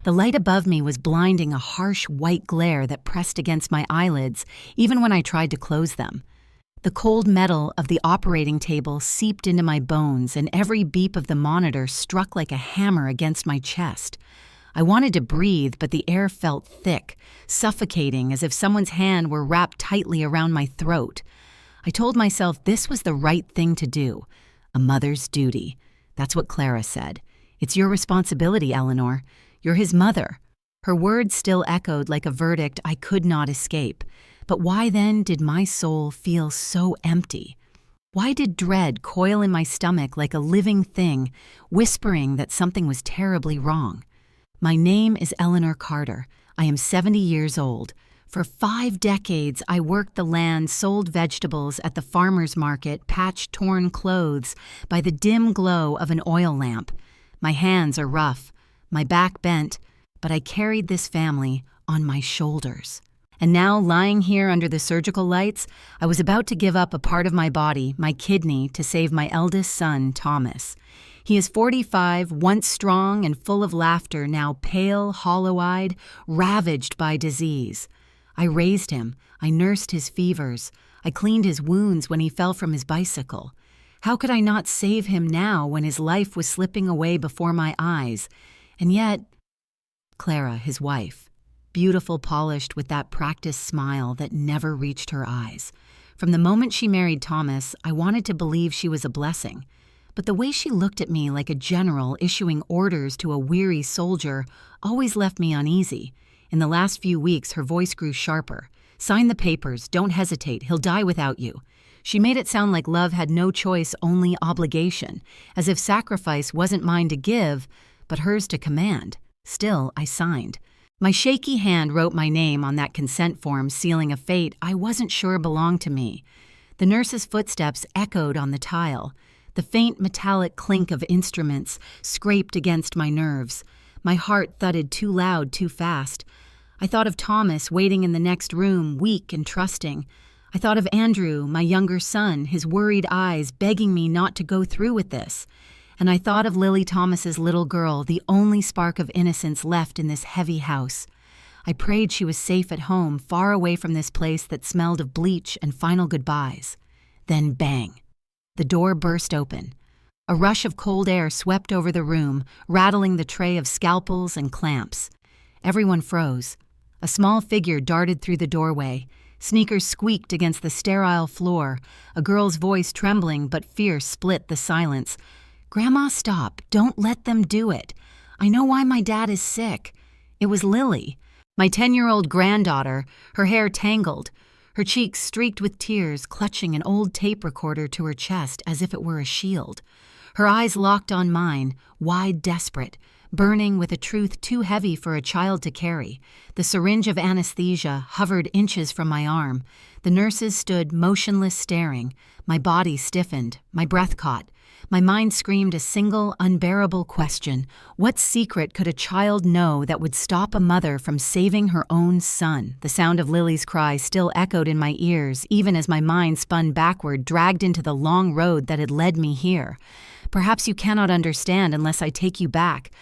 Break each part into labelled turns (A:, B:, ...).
A: The light above me was blinding, a harsh white glare that pressed against my eyelids even when I tried to close them. The cold metal of the operating table seeped into my bones, and every beep of the monitor struck like a hammer against my chest. I wanted to breathe, but the air felt thick, suffocating, as if someone's hand were wrapped tightly around my throat. I told myself this was the right thing to do. A mother's duty. That's what Clara said. It's your responsibility, Eleanor. You're his mother. Her words still echoed like a verdict I could not escape. But why then did my soul feel so empty? Why did dread coil in my stomach like a living thing, whispering that something was terribly wrong? My name is Eleanor Carter. I am 70 years old. For 5 decades, I worked the land, sold vegetables at the farmer's market, patched torn clothes by the dim glow of an oil lamp. My hands are rough, my back bent, but I carried this family on my shoulders. And now, lying here under the surgical lights, I was about to give up a part of my body, my kidney, to save my eldest son, Thomas. He is 45, once strong and full of laughter, now pale, hollow-eyed, ravaged by disease. I raised him. I nursed his fevers. I cleaned his wounds when he fell from his bicycle. How could I not save him now when his life was slipping away before my eyes? And yet, Clara, his wife, beautiful, polished, with that practiced smile that never reached her eyes. From the moment she married Thomas, I wanted to believe she was a blessing. But the way she looked at me like a general issuing orders to a weary soldier always left me uneasy. In the last few weeks, her voice grew sharper. "Sign the papers. Don't hesitate. He'll die without you." She made it sound like love had no choice, only obligation, as if sacrifice wasn't mine to give, but hers to command. Still, I signed. My shaky hand wrote my name on that consent form, sealing a fate I wasn't sure belonged to me. The nurse's footsteps echoed on the tile. The faint metallic clink of instruments scraped against my nerves. My heart thudded too loud, too fast. I thought of Thomas waiting in the next room, weak and trusting. I thought of Andrew, my younger son, his worried eyes begging me not to go through with this. And I thought of Lily Thomas's little girl, the only spark of innocence left in this heavy house. I prayed she was safe at home, far away from this place that smelled of bleach and final goodbyes. Then bang! The door burst open. A rush of cold air swept over the room, rattling the tray of scalpels and clamps. Everyone froze. A small figure darted through the doorway. Sneakers squeaked against the sterile floor. A girl's voice, trembling but fierce, split the silence. "Grandma, stop. Don't let them do it. I know why my dad is sick." It was Lily, my 10-year-old granddaughter, her hair tangled, her cheeks streaked with tears, clutching an old tape recorder to her chest as if it were a shield. Her eyes locked on mine, wide, desperate, burning with a truth too heavy for a child to carry. The syringe of anesthesia hovered inches from my arm. The nurses stood motionless, staring. My body stiffened, my breath caught. My mind screamed a single, unbearable question. What secret could a child know that would stop a mother from saving her own son? The sound of Lily's cry still echoed in my ears, even as my mind spun backward, dragged into the long road that had led me here. Perhaps you cannot understand unless I take you back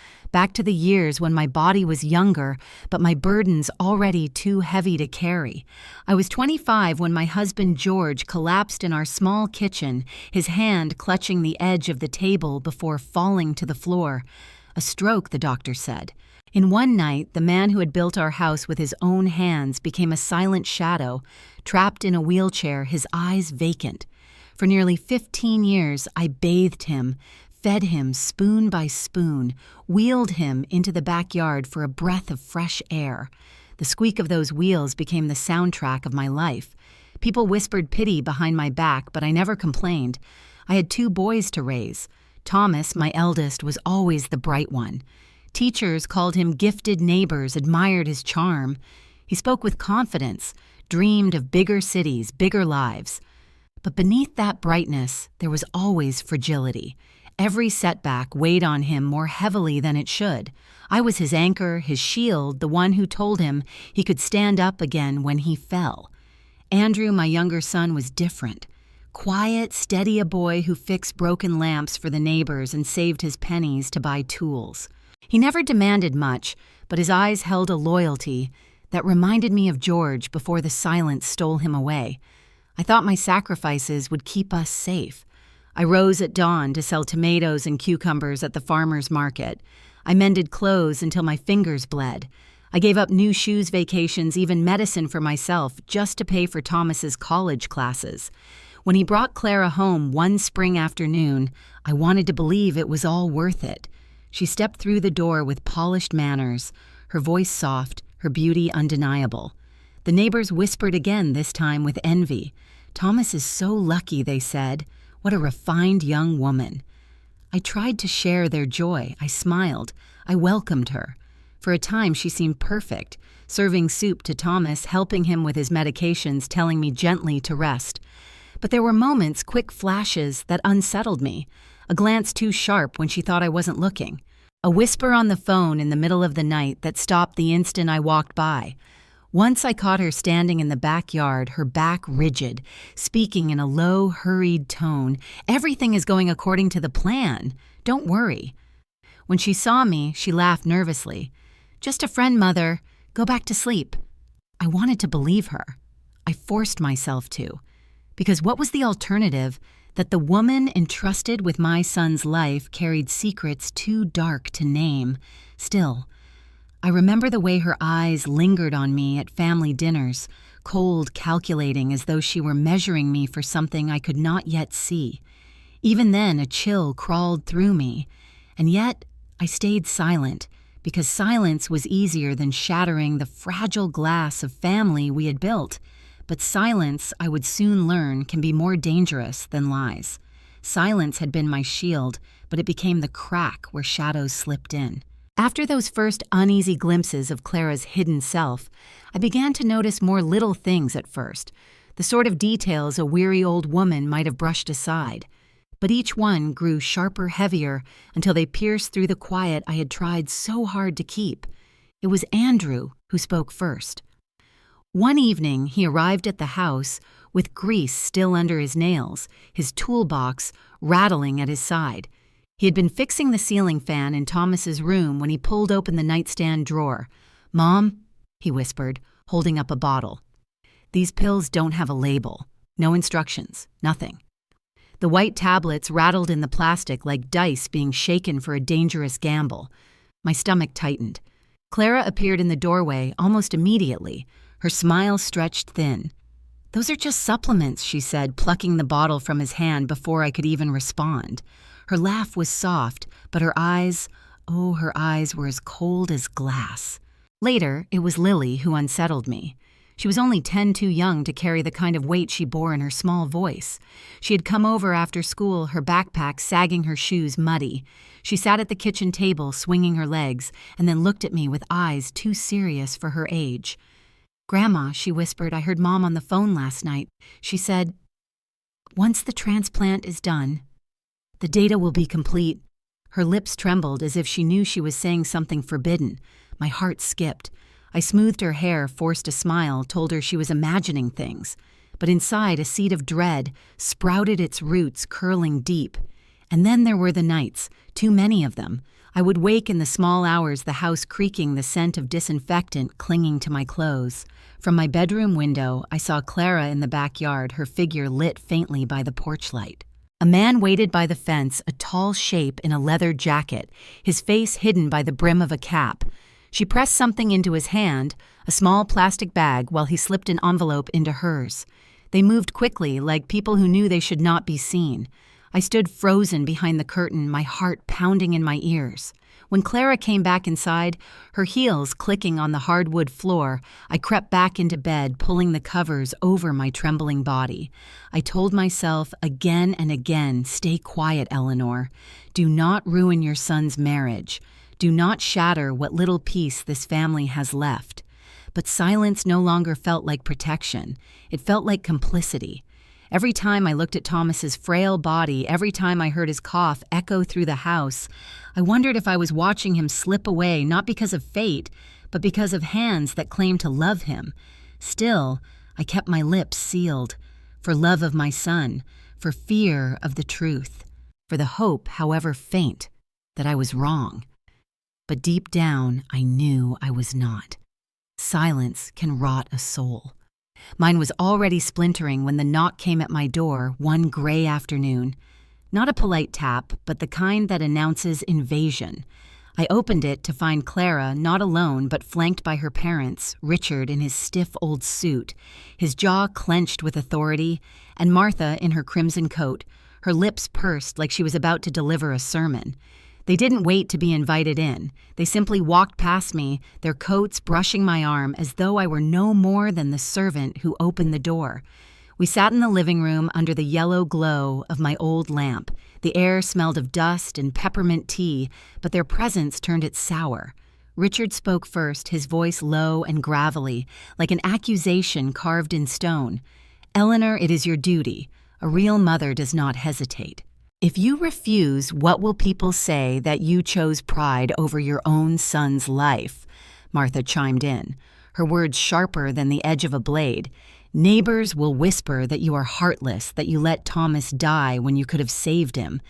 A: to the years when my body was younger, but my burdens already too heavy to carry. I was 25 when my husband George collapsed in our small kitchen, his hand clutching the edge of the table before falling to the floor. A stroke, the doctor said. In one night, the man who had built our house with his own hands became a silent shadow, trapped in a wheelchair, his eyes vacant. For nearly 15 years, I bathed him, fed him spoon by spoon, wheeled him into the backyard for a breath of fresh air. The squeak of those wheels became the soundtrack of my life. People whispered pity behind my back, but I never complained. I had 2 boys to raise. Thomas, my eldest, was always the bright one. Teachers called him gifted, neighbors admired his charm. He spoke with confidence, dreamed of bigger cities, bigger lives. But beneath that brightness, there was always fragility. Every setback weighed on him more heavily than it should. I was his anchor, his shield, the one who told him he could stand up again when he fell. Andrew, my younger son, was different. Quiet, steady, a boy who fixed broken lamps for the neighbors and saved his pennies to buy tools. He never demanded much, but his eyes held a loyalty that reminded me of George before the silence stole him away. I thought my sacrifices would keep us safe. I rose at dawn to sell tomatoes and cucumbers at the farmer's market. I mended clothes until my fingers bled. I gave up new shoes vacations, even medicine for myself, just to pay for Thomas's college classes. When he brought Clara home one spring afternoon, I wanted to believe it was all worth it. She stepped through the door with polished manners, her voice soft, her beauty undeniable. The neighbors whispered again, this time with envy. "Thomas is so lucky," they said. "What a refined young woman." I tried to share their joy. I smiled. I welcomed her. For a time she seemed perfect, serving soup to Thomas, helping him with his medications, telling me gently to rest. But there were moments, quick flashes, that unsettled me. A glance too sharp when she thought I wasn't looking. A whisper on the phone in the middle of the night that stopped the instant I walked by. Once I caught her standing in the backyard, her back rigid, speaking in a low, hurried tone. "Everything is going according to the plan. Don't worry." When she saw me, she laughed nervously. "Just a friend, Mother. Go back to sleep." I wanted to believe her. I forced myself to. Because what was the alternative? That the woman entrusted with my son's life carried secrets too dark to name. Still, I remember the way her eyes lingered on me at family dinners, cold, calculating, as though she were measuring me for something I could not yet see. Even then, a chill crawled through me. And yet, I stayed silent, because silence was easier than shattering the fragile glass of family we had built. But silence, I would soon learn, can be more dangerous than lies. Silence had been my shield, but it became the crack where shadows slipped in. After those first uneasy glimpses of Clara's hidden self, I began to notice more little things at first, the sort of details a weary old woman might have brushed aside. But each one grew sharper, heavier, until they pierced through the quiet I had tried so hard to keep. It was Andrew who spoke first. One evening, he arrived at the house with grease still under his nails, his toolbox rattling at his side. He had been fixing the ceiling fan in Thomas's room when he pulled open the nightstand drawer. "Mom," he whispered, holding up a bottle. "These pills don't have a label. No instructions. Nothing." The white tablets rattled in the plastic like dice being shaken for a dangerous gamble. My stomach tightened. Clara appeared in the doorway almost immediately. Her smile stretched thin. "Those are just supplements," she said, plucking the bottle from his hand before I could even respond. Her laugh was soft, but her eyes were as cold as glass. Later, it was Lily who unsettled me. She was only 10 too young to carry the kind of weight she bore in her small voice. She had come over after school, her backpack sagging, her shoes muddy. She sat at the kitchen table, swinging her legs, and then looked at me with eyes too serious for her age. "Grandma," she whispered, "I heard Mom on the phone last night. She said, once the transplant is done, the data will be complete." Her lips trembled as if she knew she was saying something forbidden. My heart skipped. I smoothed her hair, forced a smile, told her she was imagining things. But inside, a seed of dread sprouted its roots, curling deep. And then there were the nights, too many of them. I would wake in the small hours, the house creaking, the scent of disinfectant clinging to my clothes. From my bedroom window, I saw Clara in the backyard, her figure lit faintly by the porch light. A man waited by the fence, a tall shape in a leather jacket, his face hidden by the brim of a cap. She pressed something into his hand, a small plastic bag, while he slipped an envelope into hers. They moved quickly, like people who knew they should not be seen. I stood frozen behind the curtain, my heart pounding in my ears. When Clara came back inside, her heels clicking on the hardwood floor, I crept back into bed, pulling the covers over my trembling body. I told myself again and again, "Stay quiet, Eleanor. Do not ruin your son's marriage. Do not shatter what little peace this family has left." But silence no longer felt like protection. It felt like complicity. Every time I looked at Thomas's frail body, every time I heard his cough echo through the house, I wondered if I was watching him slip away, not because of fate, but because of hands that claimed to love him. Still, I kept my lips sealed, for love of my son, for fear of the truth, for the hope, however faint, that I was wrong. But deep down, I knew I was not. Silence can rot a soul. Mine was already splintering when the knock came at my door one gray afternoon. Not a polite tap, but the kind that announces invasion. I opened it to find Clara not alone but flanked by her parents, Richard in his stiff old suit, his jaw clenched with authority, and Martha in her crimson coat, her lips pursed like she was about to deliver a sermon. They didn't wait to be invited in. They simply walked past me, their coats brushing my arm as though I were no more than the servant who opened the door. We sat in the living room under the yellow glow of my old lamp. The air smelled of dust and peppermint tea, but their presence turned it sour. Richard spoke first, his voice low and gravelly, like an accusation carved in stone. "Eleanor, it is your duty. A real mother does not hesitate. If you refuse, what will people say that you chose pride over your own son's life?" Martha chimed in, her words sharper than the edge of a blade. "Neighbors will whisper that you are heartless, that you let Thomas die when you could have saved him.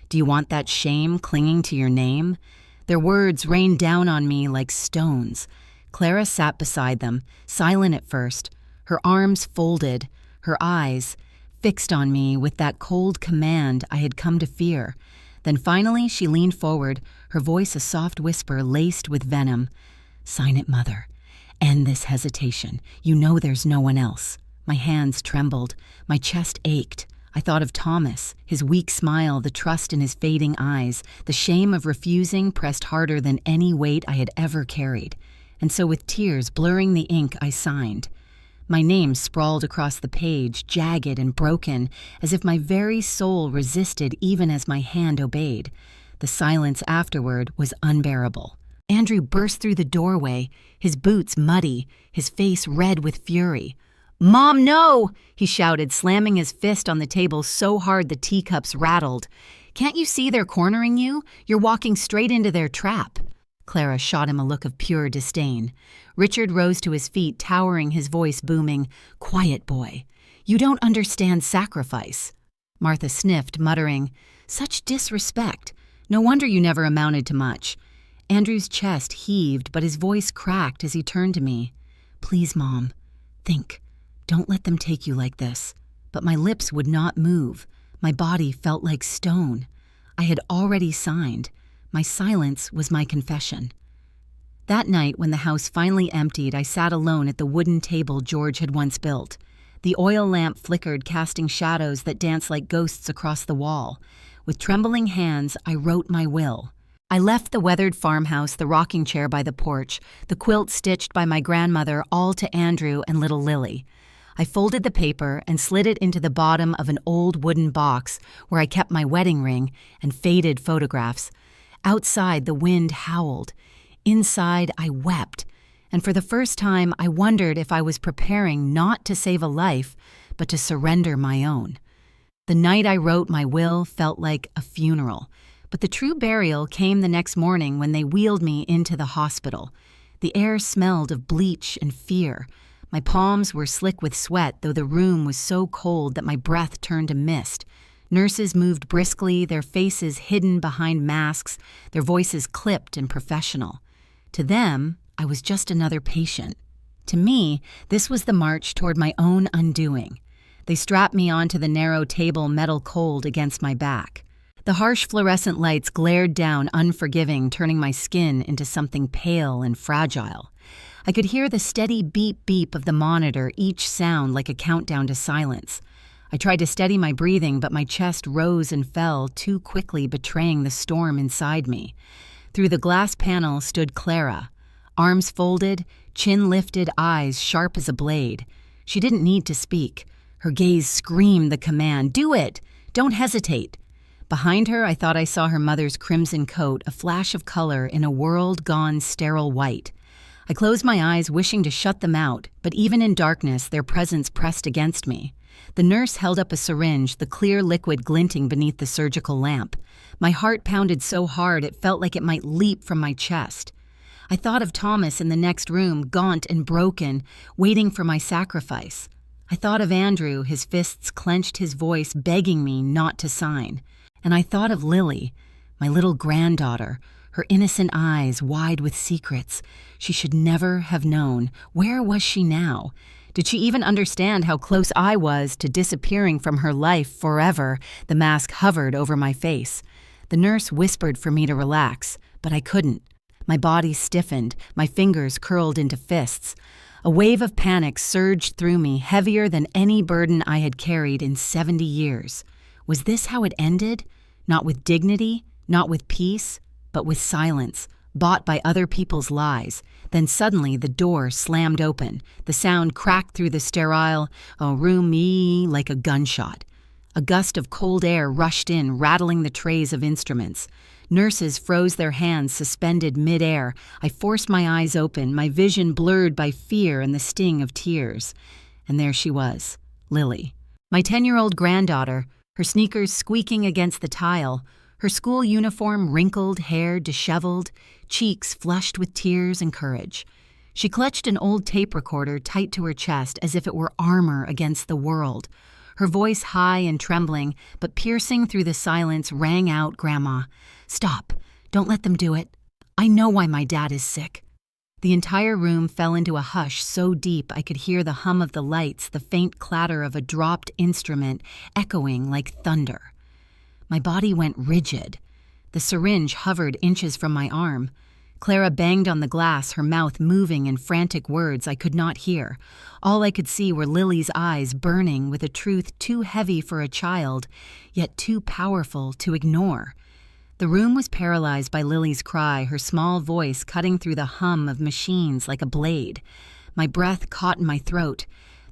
A: Do you want that shame clinging to your name?" Their words rained down on me like stones. Clara sat beside them, silent at first, her arms folded, her eyes fixed on me with that cold command I had come to fear. Then finally she leaned forward, her voice a soft whisper laced with venom. "Sign it, Mother. End this hesitation. You know there's no one else." My hands trembled. My chest ached. I thought of Thomas, his weak smile, the trust in his fading eyes. The shame of refusing pressed harder than any weight I had ever carried. And so with tears blurring the ink, I signed. My name sprawled across the page, jagged and broken, as if my very soul resisted even as my hand obeyed. The silence afterward was unbearable. Andrew burst through the doorway, his boots muddy, his face red with fury. "Mom, no!" he shouted, slamming his fist on the table so hard the teacups rattled. "Can't you see they're cornering you? You're walking straight into their trap." Clara shot him a look of pure disdain. Richard rose to his feet, towering, his voice booming. "Quiet, boy. You don't understand sacrifice." Martha sniffed, muttering, "Such disrespect. No wonder you never amounted to much." Andrew's chest heaved, but his voice cracked as he turned to me. "Please, Mom, think. Don't let them take you like this." But my lips would not move. My body felt like stone. I had already signed. My silence was my confession. That night, when the house finally emptied, I sat alone at the wooden table George had once built. The oil lamp flickered, casting shadows that danced like ghosts across the wall. With trembling hands, I wrote my will. I left the weathered farmhouse, the rocking chair by the porch, the quilt stitched by my grandmother, all to Andrew and little Lily. I folded the paper and slid it into the bottom of an old wooden box where I kept my wedding ring and faded photographs. Outside, the wind howled. Inside, I wept. And for the first time, I wondered if I was preparing not to save a life, but to surrender my own. The night I wrote my will felt like a funeral. But the true burial came the next morning when they wheeled me into the hospital. The air smelled of bleach and fear. My palms were slick with sweat, though the room was so cold that my breath turned to mist. Nurses moved briskly, their faces hidden behind masks, their voices clipped and professional. To them, I was just another patient. To me, this was the march toward my own undoing. They strapped me onto the narrow table, metal cold against my back. The harsh fluorescent lights glared down, unforgiving, turning my skin into something pale and fragile. I could hear the steady beep-beep of the monitor, each sound like a countdown to silence. I tried to steady my breathing, but my chest rose and fell, too quickly betraying the storm inside me. Through the glass panel stood Clara, arms folded, chin lifted, eyes sharp as a blade. She didn't need to speak. Her gaze screamed the command, "Do it! Don't hesitate!" Behind her, I thought I saw her mother's crimson coat, a flash of color in a world gone sterile white. I closed my eyes, wishing to shut them out, but even in darkness, their presence pressed against me. The nurse held up a syringe, the clear liquid glinting beneath the surgical lamp. My heart pounded so hard it felt like it might leap from my chest. I thought of Thomas in the next room, gaunt and broken, waiting for my sacrifice. I thought of Andrew, his fists clenched, his voice begging me not to sign. And I thought of Lily, my little granddaughter, her innocent eyes wide with secrets. She should never have known. Where was she now? Did she even understand how close I was to disappearing from her life forever? The mask hovered over my face. The nurse whispered for me to relax, but I couldn't. My body stiffened, my fingers curled into fists. A wave of panic surged through me, heavier than any burden I had carried in 70 years. Was this how it ended? Not with dignity, not with peace, but with silence, bought by other people's lies. Then suddenly the door slammed open. The sound cracked through the sterile room like a gunshot. A gust of cold air rushed in, rattling the trays of instruments. Nurses froze their hands suspended mid-air. I forced my eyes open, my vision blurred by fear and the sting of tears. And there she was, Lily, my 10-year-old granddaughter, her sneakers squeaking against the tile, her school uniform wrinkled, hair disheveled, cheeks flushed with tears and courage. She clutched an old tape recorder tight to her chest as if it were armor against the world. Her voice high and trembling, but piercing through the silence, rang out, "Grandma, stop. Don't let them do it. I know why my dad is sick." The entire room fell into a hush so deep I could hear the hum of the lights, the faint clatter of a dropped instrument, echoing like thunder. My body went rigid. The syringe hovered inches from my arm. Clara banged on the glass, her mouth moving in frantic words I could not hear. All I could see were Lily's eyes burning with a truth too heavy for a child, yet too powerful to ignore. The room was paralyzed by Lily's cry, her small voice cutting through the hum of machines like a blade. My breath caught in my throat.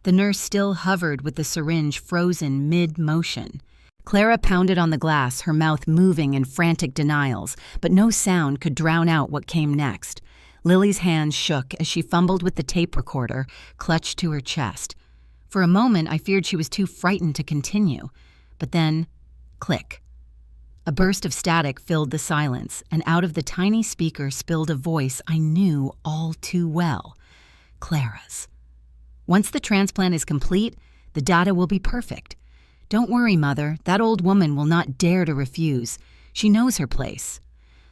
A: The nurse still hovered with the syringe frozen mid-motion. Clara pounded on the glass, her mouth moving in frantic denials, but no sound could drown out what came next. Lily's hands shook as she fumbled with the tape recorder, clutched to her chest. For a moment, I feared she was too frightened to continue. But then, click. A burst of static filled the silence, and out of the tiny speaker spilled a voice I knew all too well. Clara's. "Once the transplant is complete, the data will be perfect. Don't worry, Mother, that old woman will not dare to refuse. She knows her place."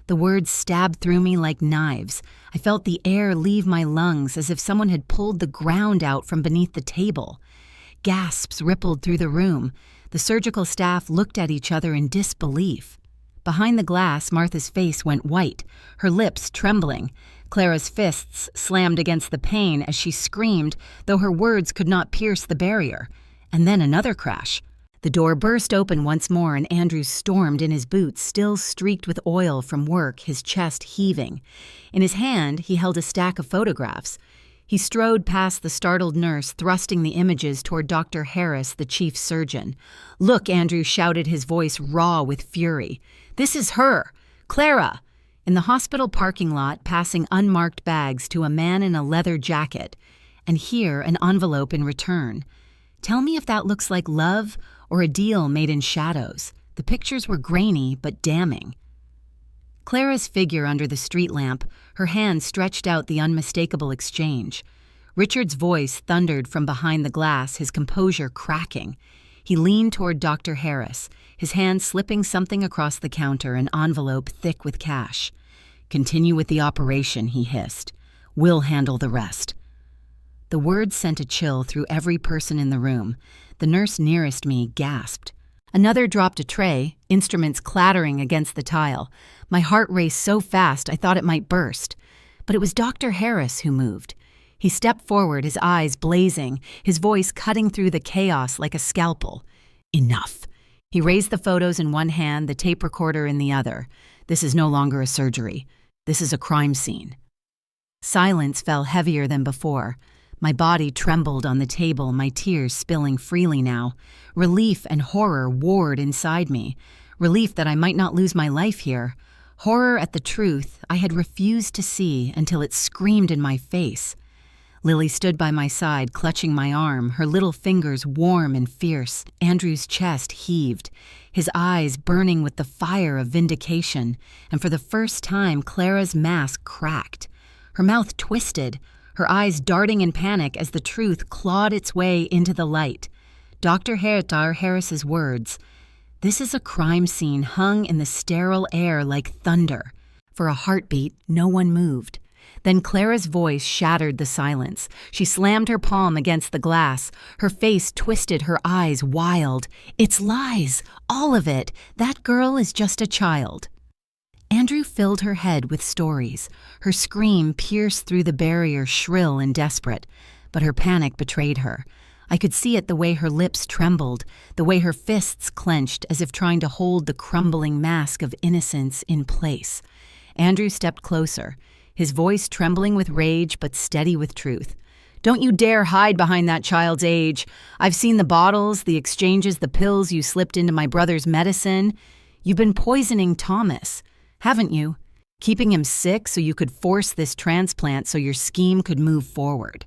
A: The words stabbed through me like knives. I felt the air leave my lungs as if someone had pulled the ground out from beneath the table. Gasps rippled through the room. The surgical staff looked at each other in disbelief. Behind the glass, Martha's face went white, her lips trembling. Clara's fists slammed against the pane as she screamed, though her words could not pierce the barrier. And then another crash. The door burst open once more and Andrew stormed in his boots, still streaked with oil from work, his chest heaving. In his hand, he held a stack of photographs. He strode past the startled nurse, thrusting the images toward Dr. Harris, the chief surgeon. "Look," Andrew shouted, his voice raw with fury. "This is her! Clara!" In the hospital parking lot, passing unmarked bags to a man in a leather jacket. And here, an envelope in return. Tell me if that looks like love or a deal made in shadows. The pictures were grainy but damning. Clara's figure under the street lamp, her hand stretched out the unmistakable exchange. Richard's voice thundered from behind the glass, his composure cracking. He leaned toward Dr. Harris, his hand slipping something across the counter, an envelope thick with cash. "Continue with the operation," he hissed. "We'll handle the rest." The words sent a chill through every person in the room. The nurse nearest me gasped. Another dropped a tray, instruments clattering against the tile. My heart raced so fast I thought it might burst. But it was Dr. Harris who moved. He stepped forward, his eyes blazing, his voice cutting through the chaos like a scalpel. "Enough." He raised the photos in one hand, the tape recorder in the other. "This is no longer a surgery. This is a crime scene." Silence fell heavier than before. My body trembled on the table, my tears spilling freely now. Relief and horror warred inside me. Relief that I might not lose my life here. Horror at the truth I had refused to see until it screamed in my face. Lily stood by my side, clutching my arm, her little fingers warm and fierce. Andrew's chest heaved, his eyes burning with the fire of vindication, and for the first time Clara's mask cracked. Her mouth twisted, her eyes darting in panic as the truth clawed its way into the light. Dr. Harris's words, "This is a crime scene," hung in the sterile air like thunder. For a heartbeat, no one moved. Then Clara's voice shattered the silence. She slammed her palm against the glass. Her face twisted, her eyes wild. "It's lies, all of it. That girl is just a child." Andrew filled her head with stories. Her scream pierced through the barrier, shrill and desperate. But her panic betrayed her. I could see it the way her lips trembled, the way her fists clenched as if trying to hold the crumbling mask of innocence in place. Andrew stepped closer, his voice trembling with rage but steady with truth. "Don't you dare hide behind that child's age. I've seen the bottles, the exchanges, the pills you slipped into my brother's medicine. You've been poisoning Thomas, haven't you? Keeping him sick so you could force this transplant so your scheme could move forward."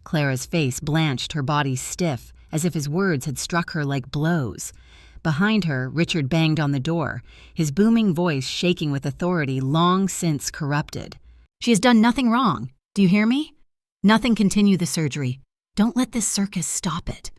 A: Clara's face blanched, her body stiff, as if his words had struck her like blows. Behind her, Richard banged on the door, his booming voice shaking with authority long since corrupted. "She has done nothing wrong. Do you hear me? Nothing. Continue the surgery. Don't let this circus stop it."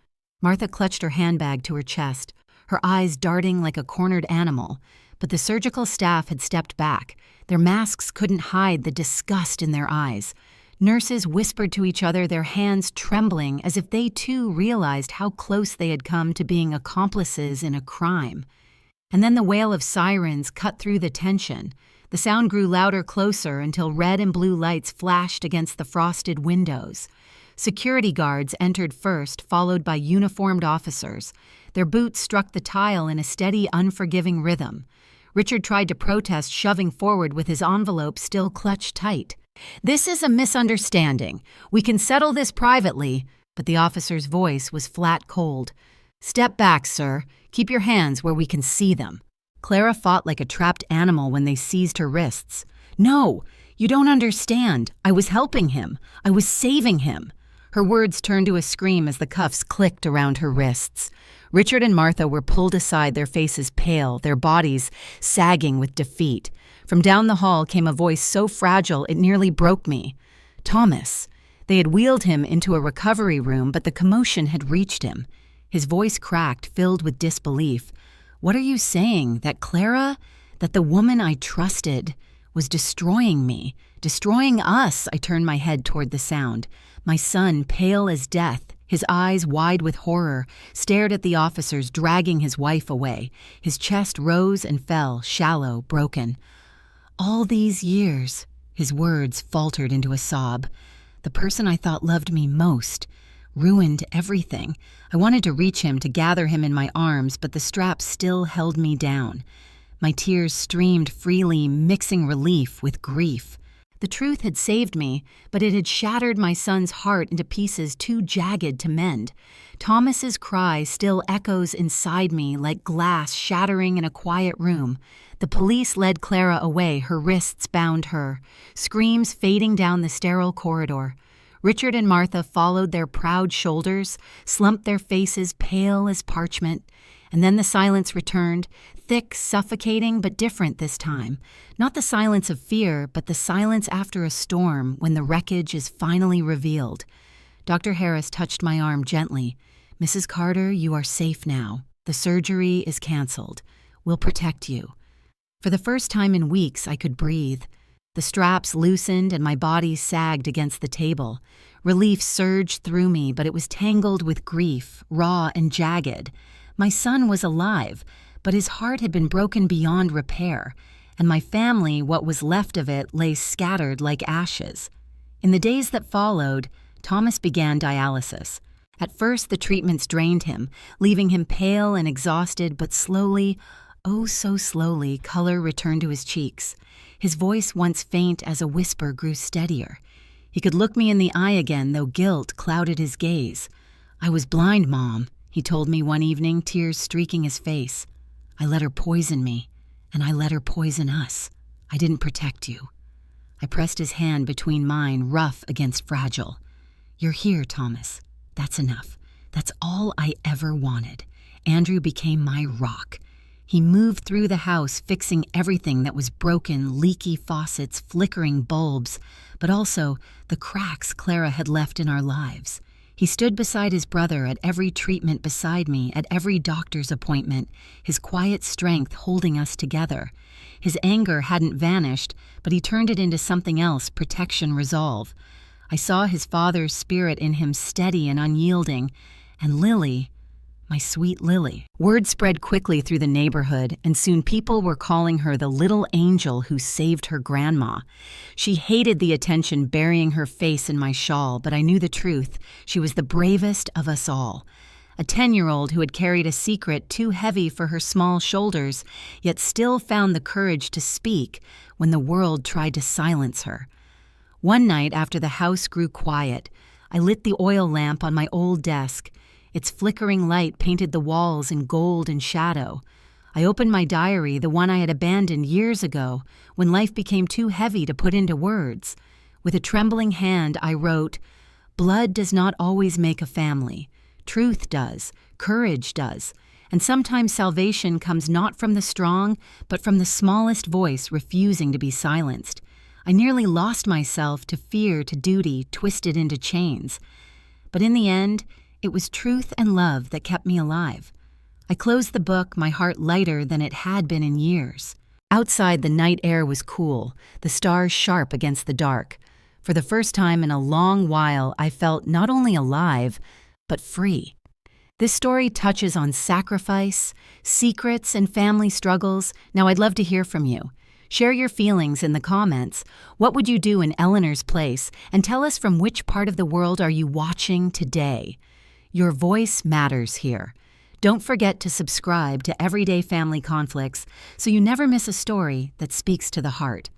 A: Martha clutched her handbag to her chest, her eyes darting like a cornered animal. But the surgical staff had stepped back. Their masks couldn't hide the disgust in their eyes. Nurses whispered to each other, their hands trembling as if they too realized how close they had come to being accomplices in a crime. And then the wail of sirens cut through the tension. The sound grew louder, closer, until red and blue lights flashed against the frosted windows. Security guards entered first, followed by uniformed officers. Their boots struck the tile in a steady, unforgiving rhythm. Richard tried to protest, shoving forward with his envelope still clutched tight. "This is a misunderstanding. We can settle this privately," but the officer's voice was flat cold. "Step back, sir. Keep your hands where we can see them." Clara fought like a trapped animal when they seized her wrists. "No, you don't understand. I was helping him. I was saving him." Her words turned to a scream as the cuffs clicked around her wrists. Richard and Martha were pulled aside, their faces pale, their bodies sagging with defeat. From down the hall came a voice so fragile it nearly broke me. "Thomas." They had wheeled him into a recovery room, but the commotion had reached him. His voice cracked, filled with disbelief. "What are you saying? That Clara, that the woman I trusted, was destroying me, destroying us?" I turned my head toward the sound. My son, pale as death, his eyes wide with horror, stared at the officers dragging his wife away. His chest rose and fell, shallow, broken. "All these years," his words faltered into a sob. "The person I thought loved me most ruined everything." I wanted to reach him, to gather him in my arms, but the straps still held me down. My tears streamed freely, mixing relief with grief. The truth had saved me, but it had shattered my son's heart into pieces too jagged to mend. Thomas's cry still echoes inside me like glass shattering in a quiet room. The police led Clara away, her wrists bound her, screams fading down the sterile corridor. Richard and Martha followed their proud shoulders, slumped their faces pale as parchment. And then the silence returned, thick, suffocating, but different this time. Not the silence of fear, but the silence after a storm when the wreckage is finally revealed. Dr. Harris touched my arm gently. "Mrs. Carter, you are safe now. The surgery is canceled. We'll protect you." For the first time in weeks, I could breathe. The straps loosened and my body sagged against the table. Relief surged through me, but it was tangled with grief, raw and jagged. My son was alive, but his heart had been broken beyond repair, and my family, what was left of it, lay scattered like ashes. In the days that followed, Thomas began dialysis. At first, the treatments drained him, leaving him pale and exhausted, but slowly, oh so slowly, color returned to his cheeks. His voice, once faint as a whisper, grew steadier. He could look me in the eye again, though guilt clouded his gaze. "I was blind, Mom," he told me one evening, tears streaking his face. "I let her poison me, and I let her poison us. I didn't protect you." I pressed his hand between mine, rough against fragile. "You're here, Thomas. That's enough. That's all I ever wanted." Andrew became my rock. He moved through the house, fixing everything that was broken, leaky faucets, flickering bulbs, but also the cracks Clara had left in our lives. He stood beside his brother at every treatment, beside me at every doctor's appointment, his quiet strength holding us together. His anger hadn't vanished, but he turned it into something else, protection, resolve. I saw his father's spirit in him, steady and unyielding, and Lily, my sweet Lily. Word spread quickly through the neighborhood, and soon people were calling her the little angel who saved her grandma. She hated the attention, burying her face in my shawl, but I knew the truth. She was the bravest of us all. A 10-year-old who had carried a secret too heavy for her small shoulders, yet still found the courage to speak when the world tried to silence her. One night after the house grew quiet, I lit the oil lamp on my old desk. Its flickering light painted the walls in gold and shadow. I opened my diary, the one I had abandoned years ago, when life became too heavy to put into words. With a trembling hand, I wrote, "Blood does not always make a family. Truth does, courage does, and sometimes salvation comes not from the strong, but from the smallest voice refusing to be silenced. I nearly lost myself to fear, to duty, twisted into chains. But in the end, it was truth and love that kept me alive." I closed the book, my heart lighter than it had been in years. Outside, the night air was cool, the stars sharp against the dark. For the first time in a long while, I felt not only alive, but free. This story touches on sacrifice, secrets, and family struggles. Now I'd love to hear from you. Share your feelings in the comments. What would you do in Eleanor's place? And tell us, from which part of the world are you watching today? Your voice matters here. Don't forget to subscribe to Everyday Family Conflicts so you never miss a story that speaks to the heart.